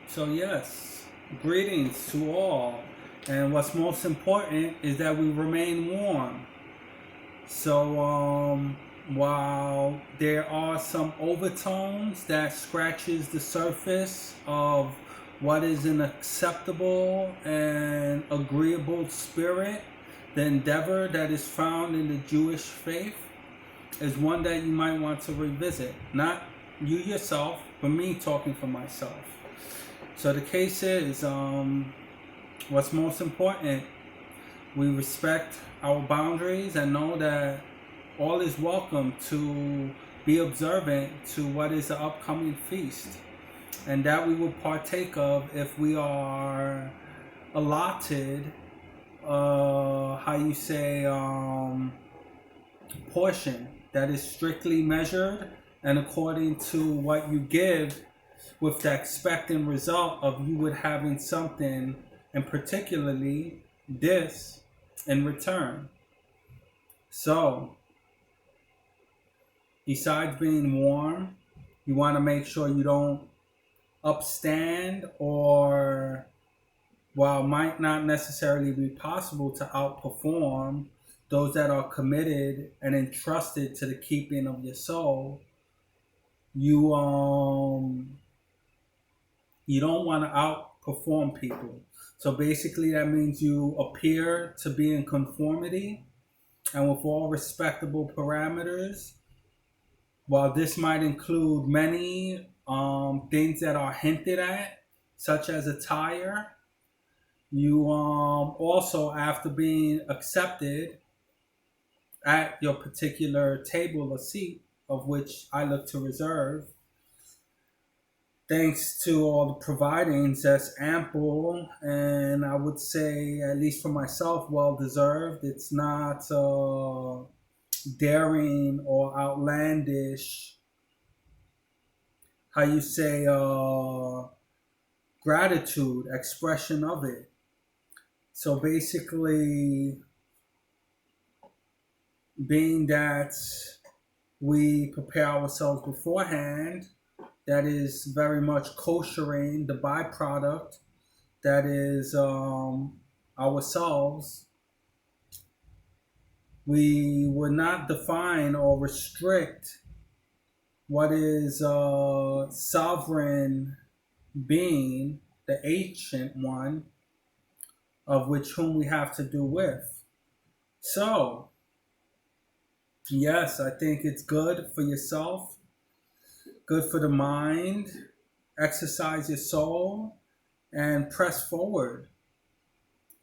So, yes, greetings to all. And what's most important is that we remain warm. So, while there are some overtones that scratches the surface of what is an acceptable and agreeable spirit, the endeavor that is found in the Jewish faith is one that you might want to revisit. Not you yourself, but me talking for myself. So the case is, what's most important, we respect our boundaries and know that all is welcome to be observant to what is the upcoming feast, and that we will partake of if we are allotted, how you say, portion that is strictly measured and according to what you give, with the expected result of you would having something, and particularly this, in return. So, besides being warm, you want to make sure you don't upstand, or while it might not necessarily be possible to outperform those that are committed and entrusted to the keeping of your soul, you you don't want to outperform people. So basically, that means you appear to be in conformity and with all respectable parameters. While this might include many things that are hinted at, such as attire, you also, after being accepted at your particular table or seat, of which I look to reserve, thanks to all the providings, that's ample, and I would say, at least for myself, well deserved. It's not daring or outlandish, how you say, gratitude expression of it. So basically, being that we prepare ourselves beforehand, that is very much koshering the byproduct that is ourselves. We would not define or restrict what is sovereign being, the ancient one, of which whom we have to do with. So, yes, I think it's good for yourself, good for the mind, exercise your soul, and press forward,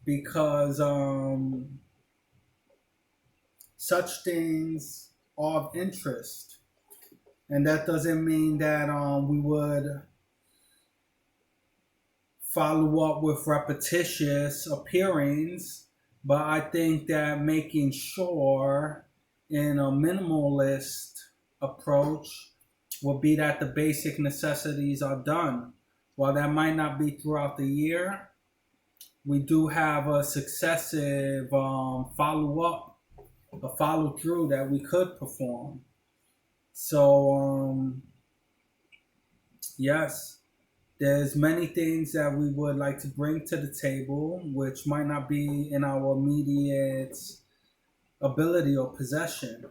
because such things are of interest. And that doesn't mean that we would follow up with repetitious appearings, but I think that making sure in a minimalist approach will be that the basic necessities are done. While that might not be throughout the year, we do have a successive follow up, a follow through that we could perform. So, yes, there's many things that we would like to bring to the table, which might not be in our immediate ability or possession.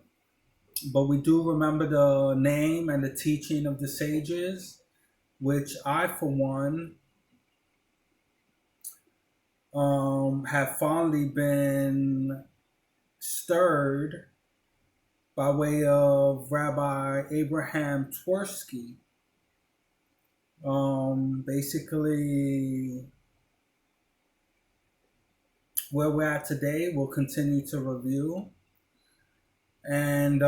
But we do remember the name and the teaching of the sages, which I, for one, have fondly been stirred by way of Rabbi Abraham Twersky. Basically, where we're at today, we'll continue to review. And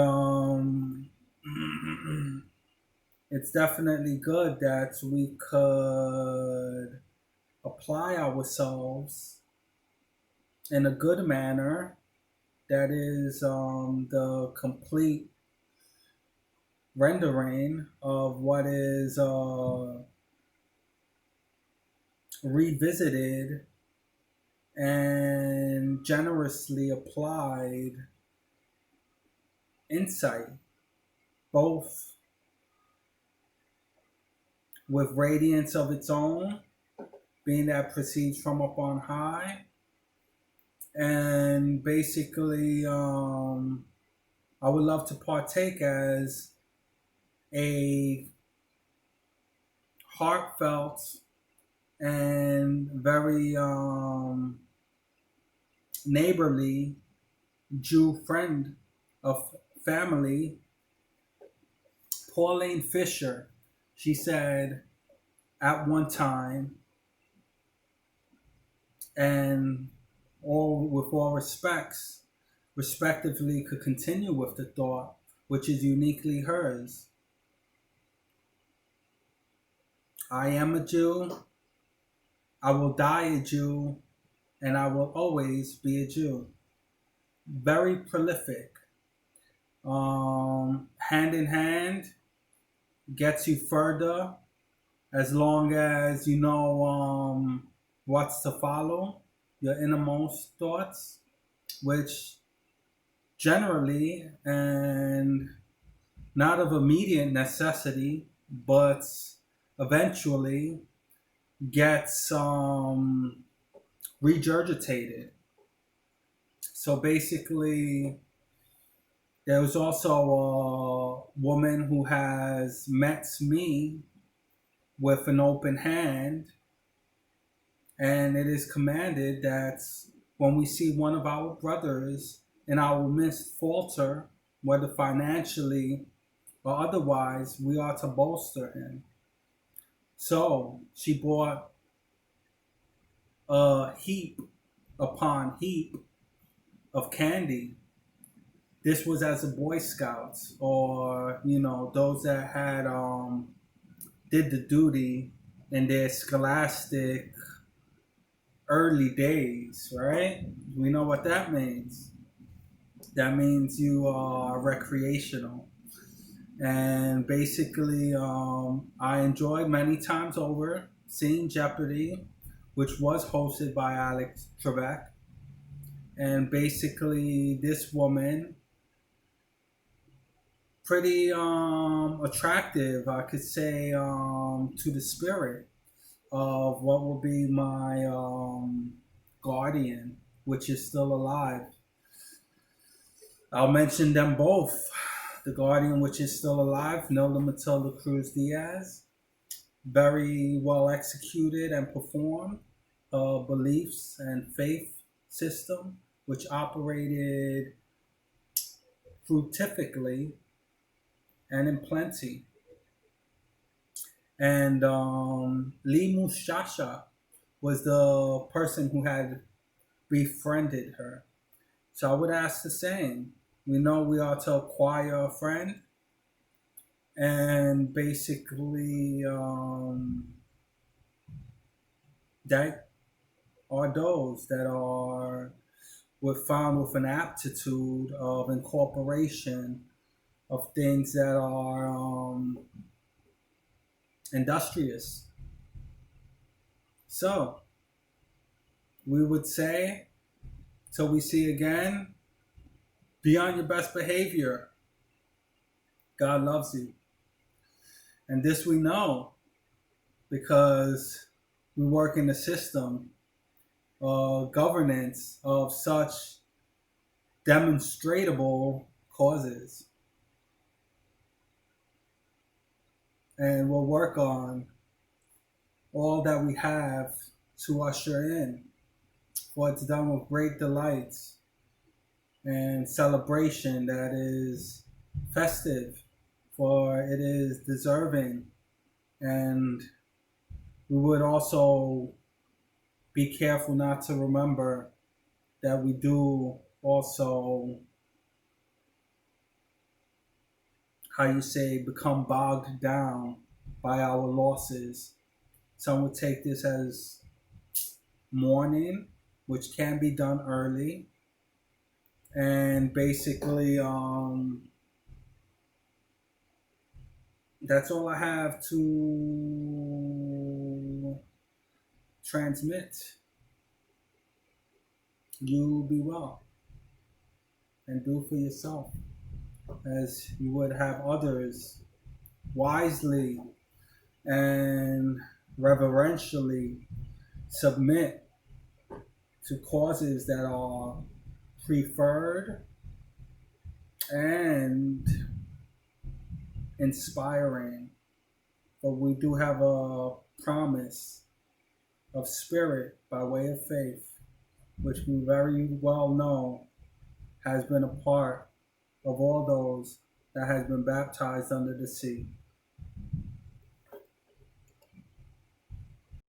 it's definitely good that we could apply ourselves in a good manner that is the complete rendering of what is revisited and generously applied insight, both with radiance of its own, being that proceeds from up on high. And basically, I would love to partake as a heartfelt and very neighborly Jew friend of family, Pauline Fisher. She said at one time, and all with all respects, respectively, could continue with the thought, which is uniquely hers. I am a Jew, I will die a Jew, and I will always be a Jew. Very prolific. Hand in hand gets you further as long as you know what's to follow, your innermost thoughts, which generally and not of immediate necessity, but eventually gets regurgitated. So basically, there was also a woman who has met me with an open hand, and it is commanded that when we see one of our brothers in our midst falter, whether financially or otherwise, we are to bolster him. So she brought a heap upon heap of candy. This was as a Boy Scouts, or those that had did the duty in their scholastic early days, right? We know what that means. That means you are recreational. And basically, I enjoyed many times over seeing Jeopardy, which was hosted by Alex Trebek. And basically, this woman, pretty attractive, I could say, to the spirit of what will be my guardian, which is still alive. I'll mention them both. The Guardian, which is still alive, Nilda Matilda Cruz Diaz, very well executed and performed beliefs and faith system, which operated fruitifically and in plenty. And Lee Mushasha was the person who had befriended her. So I would ask the same. We know we are to acquire a friend, and basically that are those that are found with an aptitude of incorporation of things that are industrious. So we would say, till we see again, be on your best behavior. God loves you. And this we know because we work in a system of governance of such demonstrable causes. And we'll work on all that we have to usher in, for it's done with great delights and celebration that is festive, for it is deserving. And we would also be careful not to remember that we do also, become bogged down by our losses. Some would take this as mourning, which can be done early. And basically, that's all I have to transmit. You be well and do for yourself as you would have others wisely and reverentially submit to causes that are preferred and inspiring. But we do have a promise of spirit by way of faith, which we very well know has been a part of all those that has been baptized under the sea.